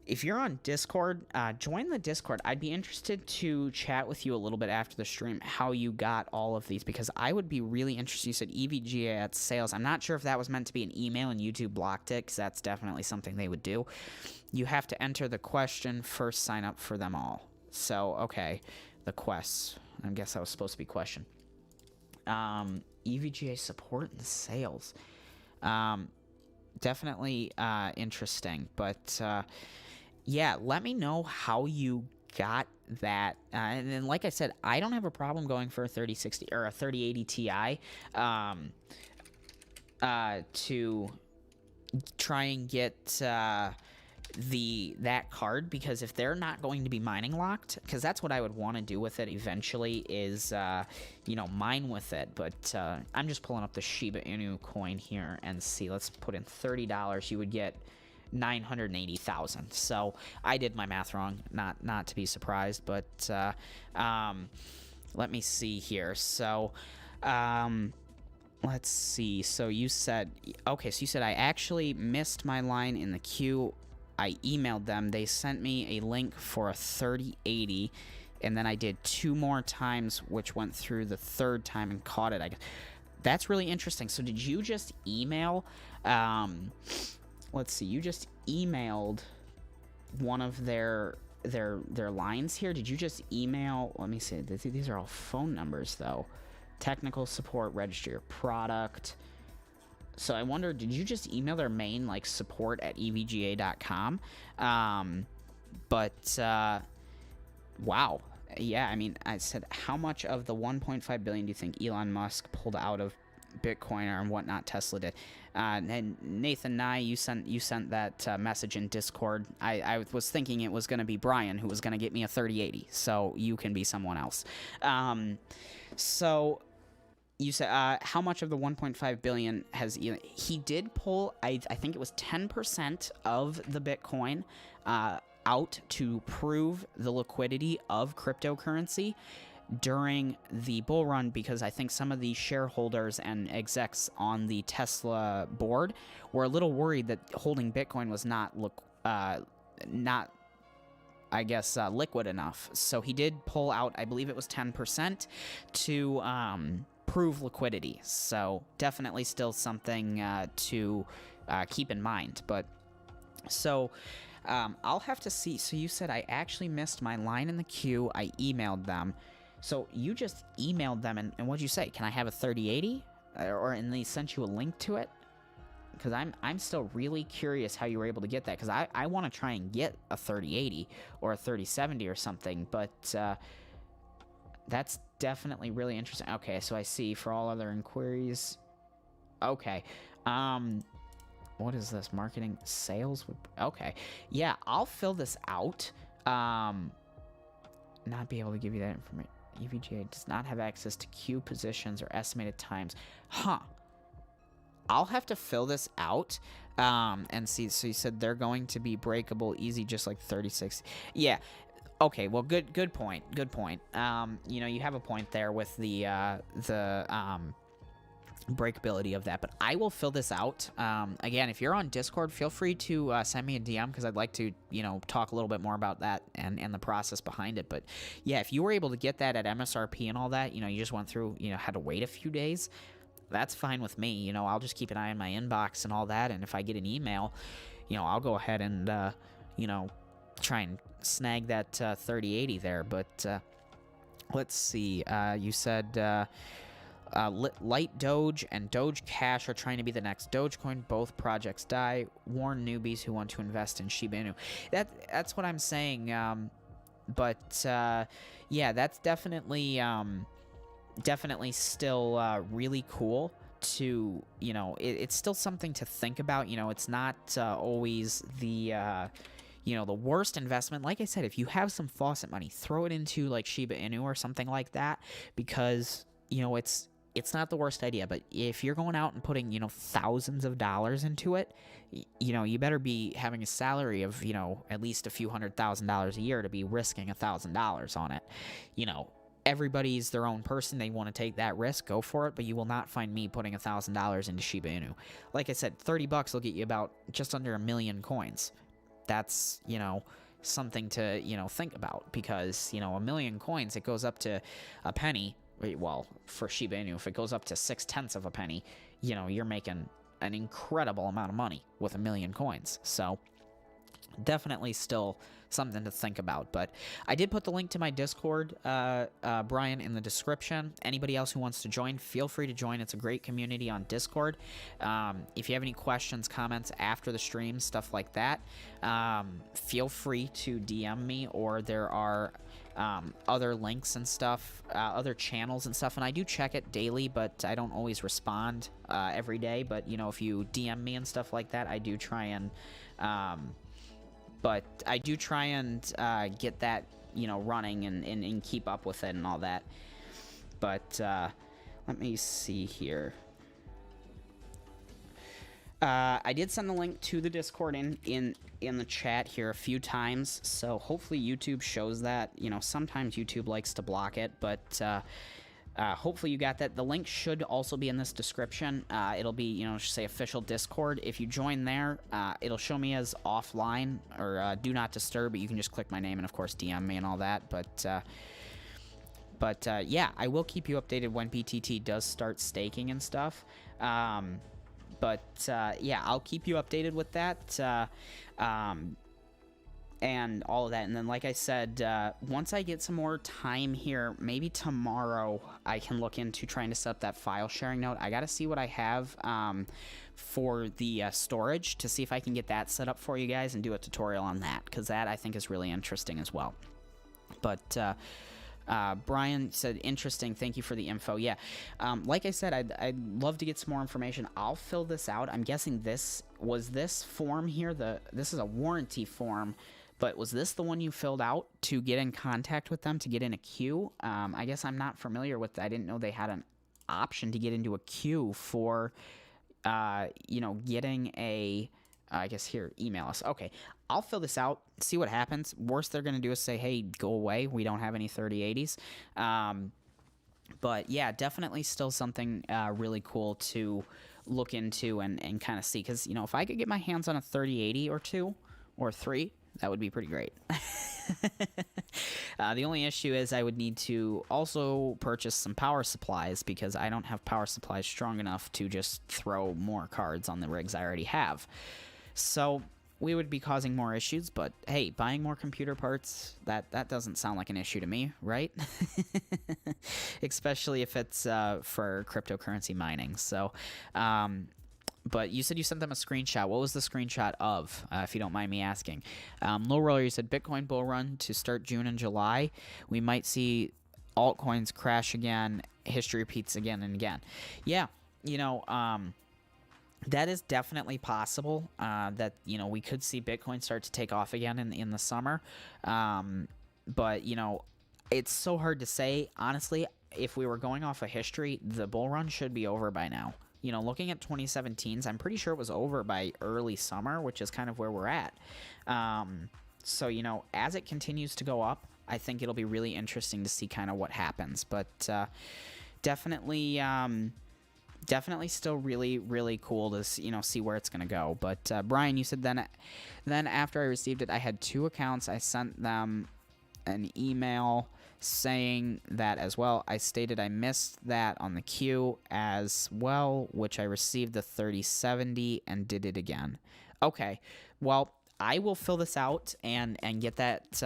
if you're on Discord, join the Discord. I'd be interested to chat with you a little bit after the stream how you got all of these, because I would be really interested. You said EVGA at sales. I'm not sure if that was meant to be an email and YouTube blocked it, because that's definitely something they would do. You have to enter the question first, sign up for them all. So, okay, the quests. I guess that was supposed to be question. EVGA support and sales. Definitely interesting, but yeah, let me know how you got that. And then, like I said, I don't have a problem going for a 3060 or a 3080 Ti to try and get that card, because if they're not going to be mining locked, because that's what I would want to do with it eventually, is mine with it. But I'm just pulling up the Shiba Inu coin here and see. Let's put in $30. You would get 980,000. So I did my math wrong, not to be surprised. But let me see here. So let's see. So you said, okay, so you said I actually missed my line in the queue. I emailed them. They sent me a link for a 3080, and then I did 2 more times, which went through the 3rd time and caught it. That's really interesting. So did you just email? Let's see. You just emailed one of their lines here. Did you just email? Let me see. These are all phone numbers, though. Technical support, register your product. So I wonder, did you just email their main, like, support at evga.com? Wow. Yeah, I mean, I said, how much of the 1.5 billion do you think Elon Musk pulled out of Bitcoin or whatnot Tesla did? And Nathan Nye, you sent that message in Discord. I was thinking it was going to be Brian who was going to get me a 3080, so you can be someone else. So You said how much of the 1.5 billion has he did pull? I think it was 10% of the Bitcoin out to prove the liquidity of cryptocurrency during the bull run, because I think some of the shareholders and execs on the Tesla board were a little worried that holding Bitcoin was not I guess liquid enough. So he did pull out, I believe it was 10% to prove liquidity. So definitely still something to keep in mind. But so I'll have to see. So you said I actually missed my line in the queue. I emailed them. So you just emailed them, and what'd you say? Can I have a 3080? And they sent you a link to it? Because I'm still really curious how you were able to get that, because I want to try and get a 3080 or a 3070 or something, but that's definitely really interesting. Okay, so I see for all other inquiries. Okay. What is this? Marketing, sales? Okay. Yeah, I'll fill this out. Not be able to give you that information. EVGA does not have access to queue positions or estimated times. Huh. I'll have to fill this out and see. So you said they're going to be breakable easy, just like 36. Yeah. Okay. Well, good point. Good point. You know, you have a point there with the breakability of that, but I will fill this out. Again, if you're on Discord, feel free to send me a DM, because I'd like to, you know, talk a little bit more about that and the process behind it. But yeah, if you were able to get that at MSRP and all that, you know, you just went through, you know, had to wait a few days, that's fine with me. You know, I'll just keep an eye on my inbox and all that, and if I get an email, you know, I'll go ahead and you know, try and snag that 3080 there. But let's see. You said Light Doge and Doge Cash are trying to be the next Dogecoin. Both projects die. Warn newbies who want to invest in Shiba Inu. That's what I'm saying. But yeah, that's definitely still really cool to, you know, it's still something to think about. You know, it's not always the you know, the worst investment. Like I said, if you have some faucet money, throw it into like Shiba Inu or something like that, because, you know, it's not the worst idea. But if you're going out and putting, you know, thousands of dollars into it, you know, you better be having a salary of, you know, at least a few $100,000 a year to be risking $1,000 on it. You know, everybody's their own person. They want to take that risk, go for it. But you will not find me putting $1,000 into Shiba Inu. Like I said, $30 will get you about just under 1 million coins. That's, you know, something to, you know, think about, because, you know, 1 million coins, it goes up to a penny. Well, for Shiba Inu, if it goes up to 0.6 of a penny, you know, you're making an incredible amount of money with 1 million coins. So definitely still something to think about. But I did put the link to my Discord, Brian, in the description. Anybody else who wants to join, feel free to join. It's a great community on Discord. If you have any questions, comments after the stream, stuff like that, feel free to DM me, or there are other links and stuff, other channels and stuff, and I do check it daily, but I don't always respond every day. But, you know, if you DM me and stuff like that, I do try and get that, you know, running and keep up with it and all that. But let me see here. I did send the link to the Discord in the chat here a few times, so hopefully YouTube shows that. You know, sometimes YouTube likes to block it, but hopefully you got that. The link should also be in this description. It'll be, you know, say official Discord. If you join there, it'll show me as offline or do not disturb, but you can just click my name and, of course, DM me and all that. But yeah, I will keep you updated when BTT does start staking and stuff. But yeah, I'll keep you updated with that and all of that. And then, like I said, once I get some more time here, maybe tomorrow, I can look into trying to set up that file sharing node. I got to see what I have for the storage to see if I can get that set up for you guys and do a tutorial on that, because that I think is really interesting as well. But Brian said, interesting, thank you for the info. Yeah, like I said, I'd love to get some more information. I'll fill this out. I'm guessing this form here, this is a warranty form, but was this the one you filled out to get in contact with them, to get in a queue? I guess I'm not familiar with that. I didn't know they had option to get into a queue for, getting a. I guess here, email us. Okay, I'll fill this out, see what happens. Worst they're gonna do is say, "Hey, go away. We don't have any 3080s." But yeah, definitely still something really cool to look into and kind of see. Because, if I could get my hands on a 3080 or two or three, that would be pretty great. The only issue is I would need to also purchase some power supplies because I don't have power supplies strong enough to just throw more cards on the rigs I already have. So we would be causing more issues, but hey, buying more computer parts, that doesn't sound like an issue to me, right? Especially if it's for cryptocurrency mining. So, but you said you sent them a screenshot. What was the screenshot of, if you don't mind me asking? Low Roller, you said Bitcoin bull run to start June and July. We might see altcoins crash again. History repeats again and again. Yeah, that is definitely possible, that, we could see Bitcoin start to take off again in the summer. But, it's so hard to say. Honestly, if we were going off of history, the bull run should be over by now. Looking at 2017s, I'm pretty sure it was over by early summer, which is kind of where we're at. So, as it continues to go up, I think it'll be really interesting to see kind of what happens. But definitely still really, really cool to see where it's going to go. But Brian, you said then after I received it, I had 2 accounts. I sent them an email saying that as well. I stated I missed that on the queue as well, which I received the 3070 and did it again. Okay, well, I will fill this out and get that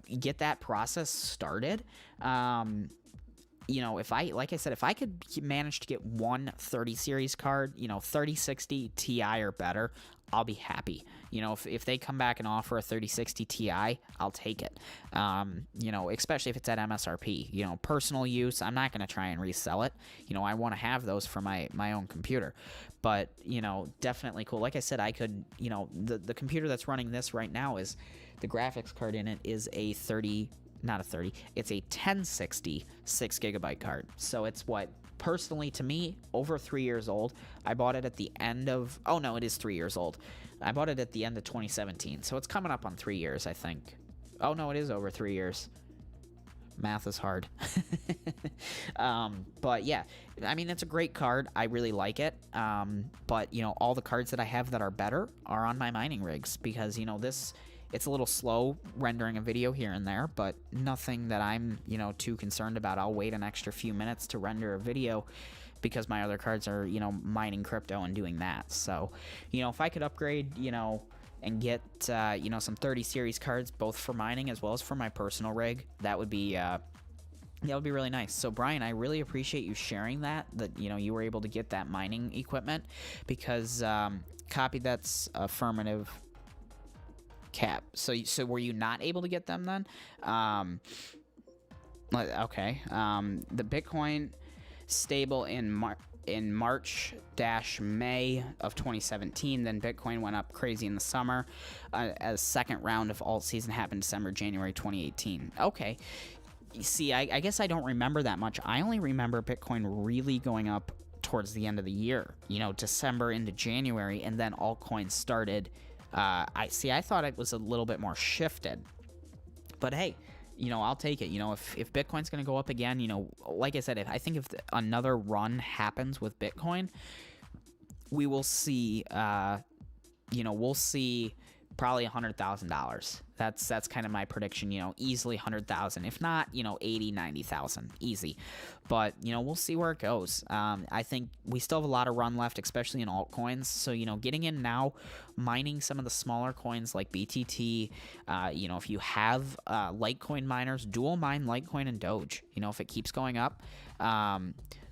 get that process started. If I could manage to get one 30 series card, 3060 Ti or better, I'll be happy. If they come back and offer a 3060 Ti, I'll take it. Especially if it's at MSRP. Personal use, I'm not going to try and resell it. I want to have those for my own computer. But, definitely cool. Like I said, I could, the computer that's running this right now is, the graphics card in it is a 30, not a 30, it's a 1060 6GB card. So it's personally to me, over 3 years old. I bought it at the end of, oh no, it is 3 years old. I bought it at the end of 2017, so it's coming up on 3 years, I think. Oh no, it is over 3 years. Math is hard. But yeah, I mean, it's a great card. I really like it. But, all the cards that I have that are better are on my mining rigs because, it's a little slow rendering a video here and there, but nothing that I'm, too concerned about. I'll wait an extra few minutes to render a video because my other cards are, mining crypto and doing that. So, if I could upgrade, and get, some 30 series cards, both for mining as well as for my personal rig, that would be really nice. So, Brian, I really appreciate you sharing that you were able to get that mining equipment because, copy that's affirmative. Cap. So were you not able to get them then? Okay. The Bitcoin stable in March-May of 2017. Then Bitcoin went up crazy in the summer. A second round of alt season happened December, January 2018. Okay. See, I guess I don't remember that much. I only remember Bitcoin really going up towards the end of the year. December into January, and then altcoins started. I thought it was a little bit more shifted, but hey, I'll take it. If Bitcoin's going to go up again, like I said, I think if another run happens with Bitcoin, we will see, we'll see probably $100,000. That's kind of my prediction, easily 100,000, if not, 80, 90,000, easy. But, we'll see where it goes. I think we still have a lot of run left, especially in altcoins. So, getting in now, mining some of the smaller coins like BTT, if you have Litecoin miners, dual mine Litecoin and Doge. If it keeps going up,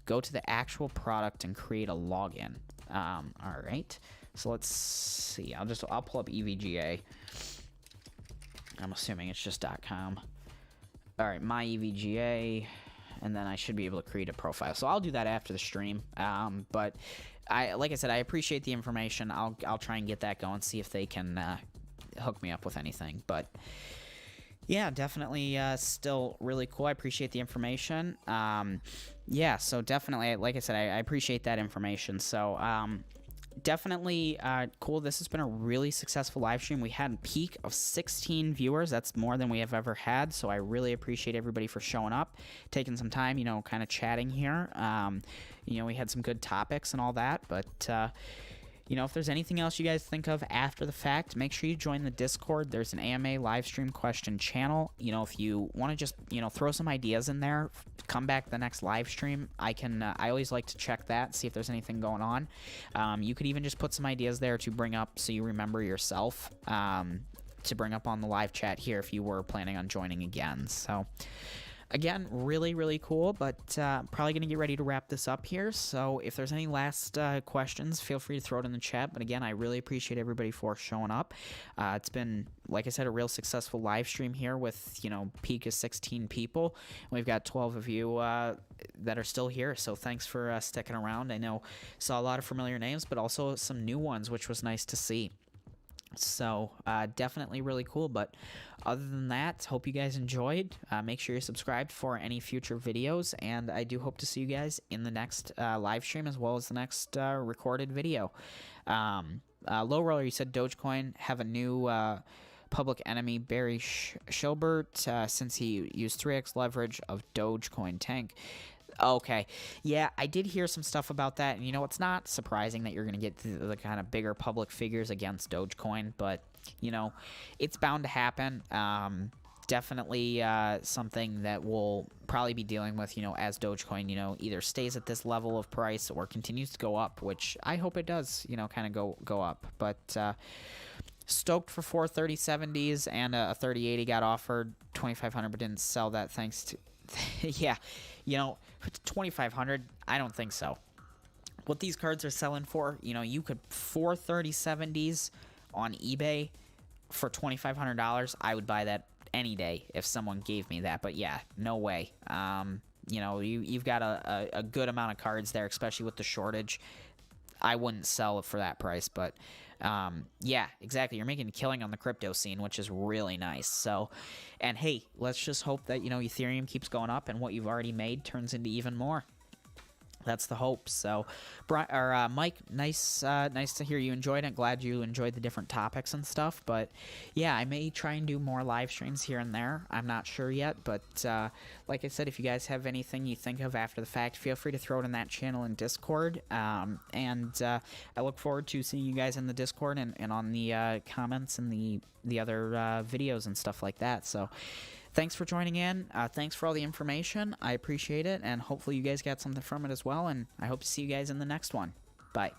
go to the actual product and create a login. All right. So let's see. I'll pull up EVGA. I'm assuming it's just .com. All right, my EVGA, and then I should be able to create a profile. So I'll do that after the stream. But like I said, I appreciate the information. I'll try and get that going, see if they can hook me up with anything. But Yeah, definitely still really cool. I appreciate the information. Yeah, so definitely, like I said, I appreciate that information. So definitely cool. This has been a really successful live stream. We had a peak of 16 viewers. That's more than we have ever had. So I really appreciate everybody for showing up, taking some time, you know, kind of chatting here. You know, we had some good topics and all that, but you know, if there's anything else you guys think of after the fact, make sure you join the Discord. There's an AMA live stream question channel. You know, if you want to just, you know, throw some ideas in there, come back the next live stream. I always like to check that, see if there's anything going on. You could even just put some ideas there to bring up so you remember yourself, to bring up on the live chat here if you were planning on joining again. So again, really, really cool, but probably going to get ready to wrap this up here. So if there's any last questions, feel free to throw it in the chat. But again, I really appreciate everybody for showing up. It's been, like I said, a real successful live stream here with, you know, peak of 16 people. We've got 12 of you that are still here, so thanks for sticking around. I know saw a lot of familiar names, but also some new ones, which was nice to see. So definitely really cool. But other than that, hope you guys enjoyed. Make sure you're subscribed for any future videos, and I do hope to see you guys in the next live stream as well as the next recorded video. Low Roller, you said Dogecoin have a new public enemy, Barry Schilbert, since he used 3x leverage of Dogecoin tank. Okay, yeah, I did hear some stuff about that, and you know, it's not surprising that you're going to get the kind of bigger public figures against Dogecoin, but, you know, it's bound to happen. Definitely something that we'll probably be dealing with, you know, as Dogecoin, you know, either stays at this level of price or continues to go up, which I hope it does, you know, kind of go up. But stoked for 430.70s, and a 3080 got offered 2,500 but didn't sell that thanks to yeah, you know, 2,500, I don't think so. What these cards are selling for, you know, you could 430.70s on eBay for $2,500. I would buy that any day if someone gave me that, but yeah, no way. You know, you've got a good amount of cards there, especially with the shortage. I wouldn't sell it for that price, but yeah, exactly. You're making a killing on the crypto scene, which is really nice. So, and hey, let's just hope that, you know, Ethereum keeps going up and what you've already made turns into even more. That's the hope. So, Mike, nice to hear you enjoyed it. Glad you enjoyed the different topics and stuff. But yeah, I may try and do more live streams here and there. I'm not sure yet, but like I said, if you guys have anything you think of after the fact, feel free to throw it in that channel in Discord. And I look forward to seeing you guys in the Discord and on the comments and the other videos and stuff like that. So, thanks for joining in. Thanks for all the information. I appreciate it, and hopefully you guys got something from it as well, and I hope to see you guys in the next one. Bye.